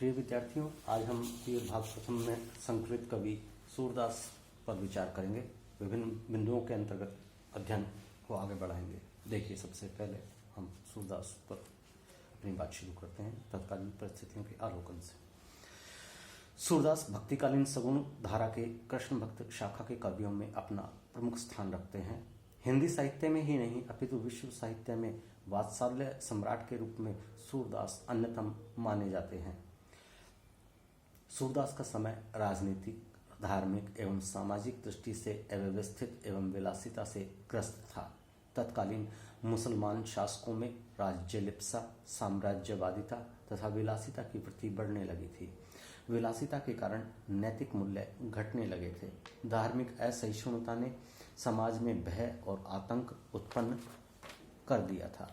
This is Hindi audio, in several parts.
प्रिय विद्यार्थियों, आज हम तीर भाग प्रथम में संकलित कवि सूरदास पर विचार करेंगे। विभिन्न बिंदुओं के अंतर्गत अध्ययन को आगे बढ़ाएंगे। देखिए, सबसे पहले हम सूरदास पर अपनी बात शुरू करते हैं तत्कालीन परिस्थितियों के अवलोकन से। सूरदास भक्तिकालीन सगुण धारा के कृष्ण भक्त शाखा के कवियों में अपना प्रमुख स्थान रखते हैं। हिंदी साहित्य में ही नहीं अपितु विश्व साहित्य में वात्सल्य सम्राट के रूप में सूरदास अन्यतम माने जाते हैं। सूरदास का समय राजनीतिक, धार्मिक एवं सामाजिक दृष्टि से अव्यवस्थित एवं विलासिता से ग्रस्त था। तत्कालीन मुसलमान शासकों में राज्यलिप्सा, साम्राज्यवादिता तथा विलासिता की वृत्ति बढ़ने लगी थी। विलासिता के कारण नैतिक मूल्य घटने लगे थे। धार्मिक असहिष्णुता ने समाज में भय और आतंक उत्पन्न कर दिया था।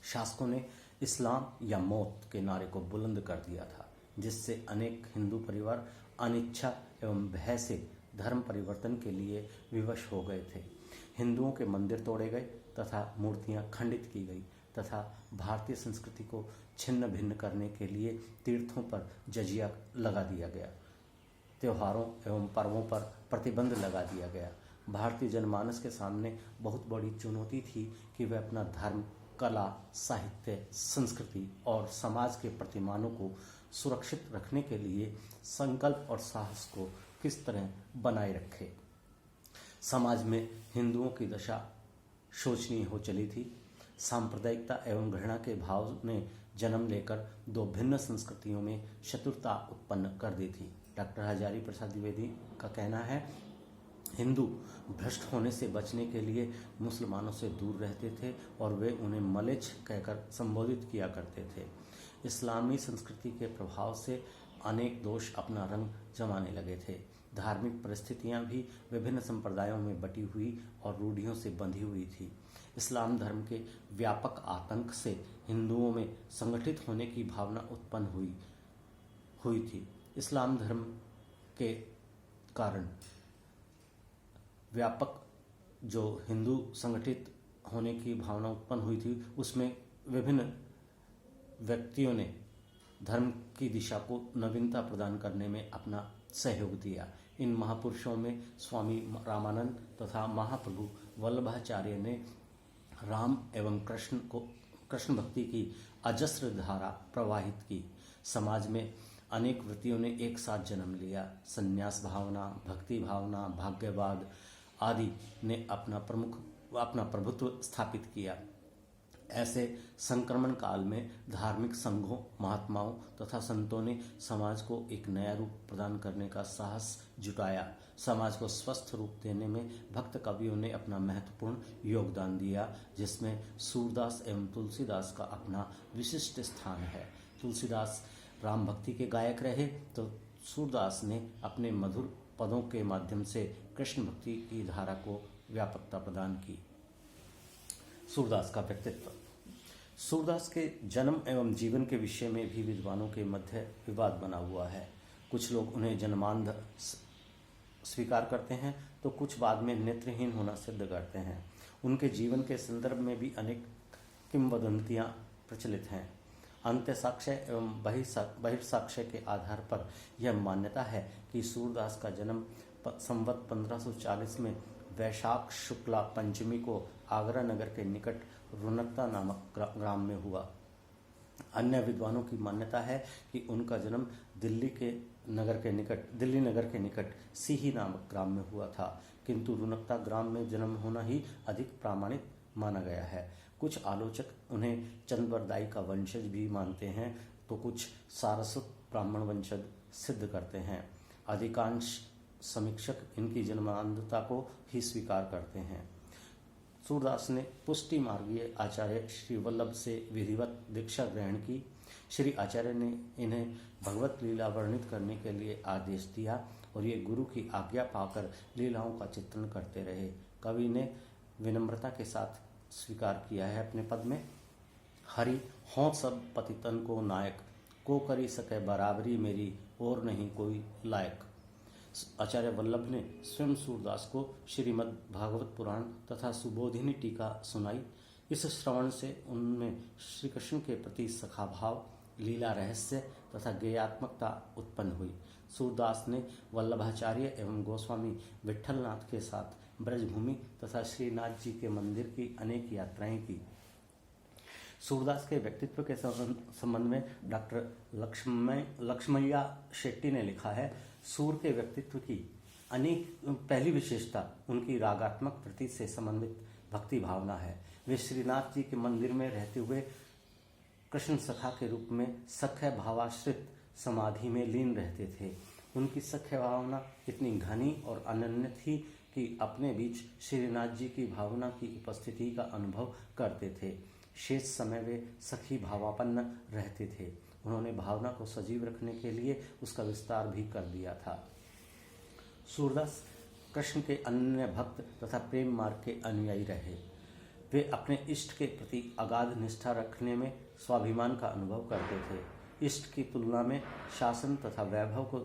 शासकों ने इस्लाम या मौत के नारे को बुलंद कर दिया था, जिससे अनेक हिंदू परिवार अनिच्छा एवं भय से धर्म परिवर्तन के लिए विवश हो गए थे। हिंदुओं के मंदिर तोड़े गए तथा मूर्तियां खंडित की गई तथा भारतीय संस्कृति को छिन्न भिन्न करने के लिए तीर्थों पर जजिया लगा दिया गया। त्योहारों एवं पर्वों पर प्रतिबंध लगा दिया गया। भारतीय जनमानस के सामने बहुत बड़ी चुनौती थी कि वह अपना धर्म, कला, साहित्य, संस्कृति और समाज के प्रतिमानों को सुरक्षित रखने के लिए संकल्प और साहस को किस तरह बनाए रखे। समाज में हिंदुओं की दशा शोचनीय हो चली थी। सांप्रदायिकता एवं घृणा के भाव ने जन्म लेकर दो भिन्न संस्कृतियों में शत्रुता उत्पन्न कर दी थी। डॉक्टर हजारी प्रसाद द्विवेदी का कहना है, हिंदू भ्रष्ट होने से बचने के लिए मुसलमानों से दूर रहते थे और वे उन्हें मलेच्छ कहकर संबोधित किया करते थे। इस्लामी संस्कृति के प्रभाव से अनेक दोष अपना रंग जमाने लगे थे। धार्मिक परिस्थितियां भी विभिन्न संप्रदायों में बटी हुई और रूढ़ियों से बंधी हुई थी। इस्लाम धर्म के व्यापक आतंक से हिंदुओं में संगठित होने की भावना उत्पन्न हुई थी। इस्लाम धर्म के कारण व्यापक जो हिंदू संगठित होने की भावना उत्पन्न हुई थी, उसमें विभिन्न व्यक्तियों ने धर्म की दिशा को नवीनता प्रदान करने में अपना सहयोग दिया। इन महापुरुषों में स्वामी रामानंद तथा महाप्रभु वल्लभाचार्य ने राम एवं कृष्ण भक्ति की अजस्र धारा प्रवाहित की। समाज में अनेक वृत्तियों ने एक साथ जन्म लिया। संन्यास भावना, भक्ति भावना, भाग्यवाद आदि ने अपना प्रभुत्व स्थापित किया। ऐसे संक्रमण काल में धार्मिक संघों, महात्माओं तथा संतों ने समाज को एक नया रूप प्रदान करने का साहस जुटाया। समाज को स्वस्थ रूप देने में भक्त कवियों ने अपना महत्वपूर्ण योगदान दिया, जिसमें सूरदास एवं तुलसीदास का अपना विशिष्ट स्थान है। तुलसीदास राम भक्ति के गायक रहे तो सूरदास ने अपने मधुर पदों के माध्यम से कृष्ण भक्ति की धारा को व्यापकता प्रदान की। सूरदास का व्यक्तित्व। सूरदास के जन्म एवं जीवन के विषय में भी विद्वानों के मध्य विवाद बना हुआ है। कुछ लोग उन्हें जन्मांध स्वीकार करते हैं तो कुछ बाद में नेत्रहीन होना सिद्ध करते हैं। उनके जीवन के संदर्भ में भी अनेक किंवदंतियां प्रचलित हैं। अंत्य साक्ष्य एवं बहिर्साक्ष्य के आधार पर यह मान्यता है कि सूरदास का जन्म संवत 1540 में वैशाख शुक्ला पंचमी को आगरा नगर के निकट रुनकता नामक ग्राम में हुआ। अन्य विद्वानों की मान्यता है कि उनका जन्म दिल्ली नगर के निकट सीही नामक ग्राम में हुआ था, किंतु रुनकता ग्राम में जन्म होना ही अधिक प्रामाणिक माना गया है। कुछ आलोचक उन्हें चंद्रवरदाई का वंशज भी मानते हैं तो कुछ सारस्वत ब्राह्मण वंशज सिद्ध करते हैं। अधिकांश समीक्षक इनकी जन्मांधता को ही स्वीकार करते हैं। सूरदास ने पुष्टि मार्गीय आचार्य श्री वल्लभ से विधिवत दीक्षा ग्रहण की। श्री आचार्य ने इन्हें भगवत लीला वर्णित करने के लिए आदेश दिया और ये गुरु की आज्ञा पाकर लीलाओं का चित्रण करते रहे। कवि ने विनम्रता के साथ स्वीकार किया है अपने पद में, हरि हों सब पतितन को नायक, को करी सके बराबरी मेरी और नहीं कोई लायक। आचार्य वल्लभ ने स्वयं सूरदास को श्रीमद् भागवत पुराण तथा सुबोधिनी टीका सुनाई। इस श्रवण से उनमें श्री कृष्ण के प्रति सखा भाव लीला रहस्य तथा गेयात्मकता उत्पन्न हुई। सूरदास ने वल्लभाचार्य एवं गोस्वामी विट्ठलनाथ के साथ ब्रजभूमि तथा श्रीनाथ जी के मंदिर की अनेक यात्राएं की। सूरदास के व्यक्तित्व के संबंध में डॉक्टर लक्ष्मैया शेट्टी ने लिखा है, सूर के व्यक्तित्व की अनेक पहली विशेषता उनकी रागात्मक प्रति से संबंधित भक्ति भावना है। वे श्रीनाथ जी के मंदिर में रहते हुए कृष्ण सखा के रूप में सख्य भावाश्रित समाधि में लीन रहते थे। उनकी सख्य भावना इतनी घनी और अनन्य थी कि अपने बीच श्रीनाथ जी की भावना की उपस्थिति का अनुभव करते थे। शेष समय वे सखी भावापन्न रहते थे। उन्होंने भावना को सजीव रखने के लिए उसका विस्तार भी कर दिया था। सूरदास कृष्ण के अनन्य भक्त तथा प्रेम मार्ग के अनुयायी रहे। वे अपने इष्ट के प्रति अगाध निष्ठा रखने में स्वाभिमान का अनुभव करते थे। इष्ट की तुलना में शासन तथा वैभव को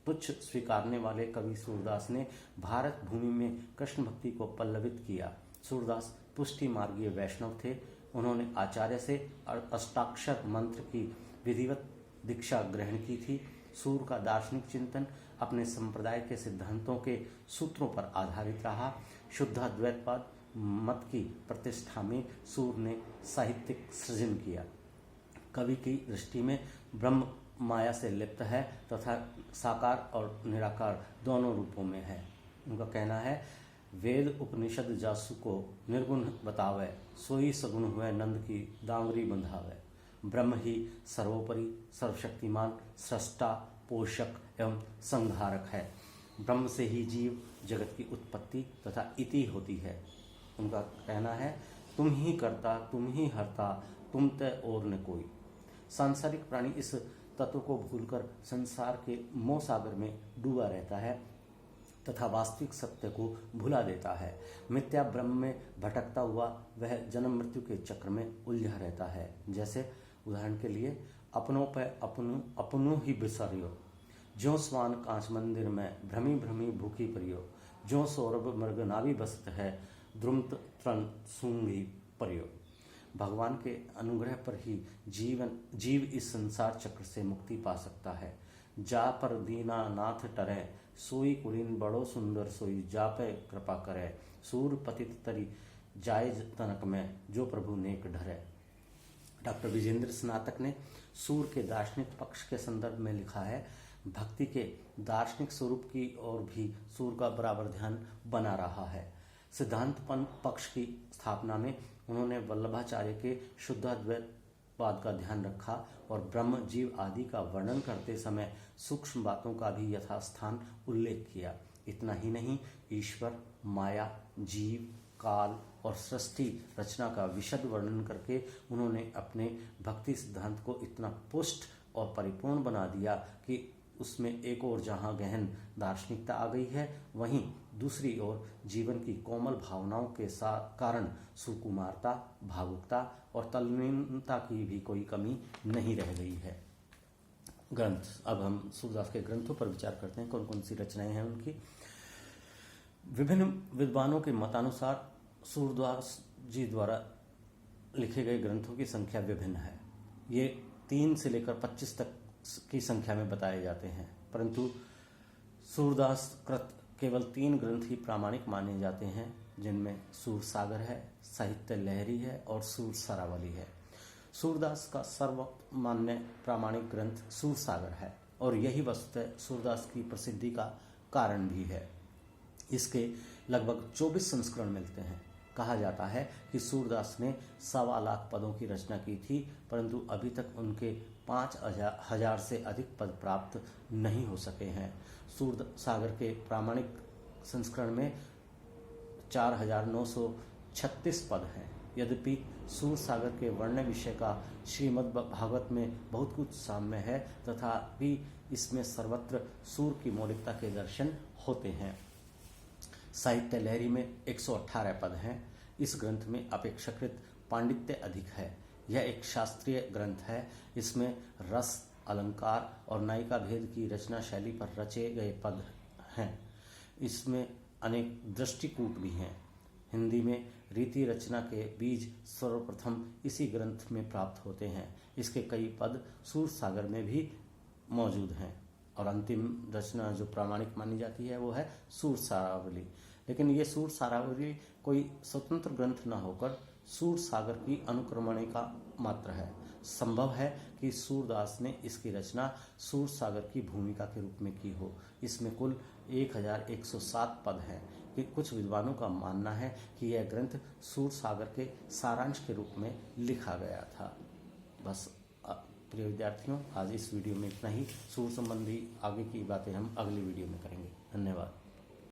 तुच्छ स्वीकारने वाले कवि सूरदास ने भारत भूमि में कृष्ण भक्ति को पल्लवित किया। सूरदास पुष्टि मार्गीय वैष्णव थे। उन्होंने आचार्य से अष्टाक्षर मंत्र की विधिवत दीक्षा ग्रहण की थी। सूर का दार्शनिक चिंतन अपने संप्रदाय के सिद्धांतों के सूत्रों पर आधारित रहा। शुद्धाद्वैतवाद मत की प्रतिष्ठा में सूर ने साहित्यिक सृजन किया। कवि की दृष्टि में ब्रह्म माया से लिप्त है तथा साकार और निराकार दोनों रूपों में है। उनका कहना है, वेद उपनिषद जासु को निर्गुण बतावे, सोई सगुण हुए नंद की दांवरी बंधावे। ब्रह्म ही सर्वोपरि सर्वशक्तिमान सृष्टा पोषक एवं संहारक है। ब्रह्म से ही जीव जगत की उत्पत्ति तथा इति होती है। उनका कहना है, तुम ही कर्ता तुम ही हर्ता तुम तय और न कोई। सांसारिक प्राणी इस तत्व को भूलकर संसार के मोह सागर में डूबा रहता है तथा वास्तविक सत्य को भुला देता है। मिथ्या ब्रह्म में भटकता हुआ वह जन्म मृत्यु के चक्र में उलझा रहता है। जैसे उदाहरण के लिए, अपनों पे अपनों ही बिसरियो, ज्यों स्वान कांच मंदिर में भ्रमी भ्रमी भूखी परियो, ज्यों सौरभ मृग नाभि बसत है द्रुमत तृण सूंघी परियो। भगवान के अनुग्रह पर ही जीव इस संसार चक्र से मुक्ति पा सकता है। जा पर दीना नाथ टरे, सोई कुलीन बड़ो सुंदर सोई, जा पे कृपा करे, सूर पतित तरी जायज तनक में, जो प्रभु नेक ढरे। डॉक्टर विजेंद्र स्नातक ने सूर के दार्शनिक पक्ष के संदर्भ में लिखा है, भक्ति के दार्शनिक स्वरूप की ओर भी सूर का बराबर ध्यान बना रहा है। सिद्धांत पक्ष की स्थापना में उन्होंने वल्लभाचार्य के शुद्धाद्वैतवाद का ध्यान रखा और ब्रह्म जीव आदि का वर्णन करते समय सूक्ष्म बातों का भी यथास्थान उल्लेख किया। इतना ही नहीं, ईश्वर, माया, जीव, काल और सृष्टि रचना का विशद वर्णन करके उन्होंने अपने भक्ति सिद्धांत को इतना पुष्ट और परिपूर्ण बना दिया कि उसमें एक ओर जहाँ गहन दार्शनिकता आ गई है, वहीं दूसरी ओर जीवन की कोमल भावनाओं के साथ कारण सुकुमारता, भावुकता और तल्लीनता की भी कोई कमी नहीं रह गई है। ग्रंथ, अब हम सूरदास के ग्रंथों पर विचार करते हैं। कौन कौन सी रचनाएं हैं उनकी। विभिन्न विद्वानों के मतानुसार सूरदास जी द्वारा लिखे गए ग्रंथों की संख्या विभिन्न है। ये 3 से लेकर 25 तक की संख्या में बताए जाते हैं, परंतु सूरदास कृत केवल 3 ग्रंथ ही प्रामाणिक माने जाते हैं, जिनमें सूर सागर है, साहित्य लहरी है और सूर सरावली है। सूरदास का सर्वमान्य प्रामाणिक ग्रंथ सूर सागर है और यही वस्तुतः सूरदास की प्रसिद्धि का कारण भी है। इसके लगभग 24 संस्करण मिलते हैं। कहा जाता है कि सूरदास ने 1.25 लाख पदों की रचना की थी, परंतु अभी तक उनके 5,000 से अधिक पद प्राप्त नहीं हो सके हैं। सूर सागर के प्रामाणिक संस्करण में 4,936 पद हैं। यद्यपि सूर सागर के वर्ण विषय का श्रीमद् भागवत में बहुत कुछ साम्य है, तथापि इसमें सर्वत्र सूर की मौलिकता के दर्शन होते हैं। साहित्य लहरी में 118 पद हैं। इस ग्रंथ में अपेक्षाकृत पांडित्य अधिक है। यह एक शास्त्रीय ग्रंथ है। इसमें रस, अलंकार और नायिका भेद की रचना शैली पर रचे गए पद हैं। इसमें अनेक दृष्टिकूट भी हैं। हिंदी में रीति रचना के बीज सर्वप्रथम इसी ग्रंथ में प्राप्त होते हैं। इसके कई पद सूरसागर में भी मौजूद हैं और अंतिम रचना जो प्रामाणिक मानी जाती है वो है सूरसारावली। लेकिन ये सूरसारावली कोई स्वतंत्र ग्रंथ न होकर सूरसागर की अनुक्रमणिका मात्र है। संभव है कि सूरदास ने इसकी रचना सूरसागर की भूमिका के रूप में की हो। इसमें कुल 1107 पद हैं कि कुछ विद्वानों का मानना है कि यह ग्रंथ सूरसागर के सारांश के रूप में लिखा गया था। बस प्रिय विद्यार्थियों, आज इस वीडियो में इतना ही। सूर संबंधी आगे की बातें हम अगली वीडियो में करेंगे। धन्यवाद।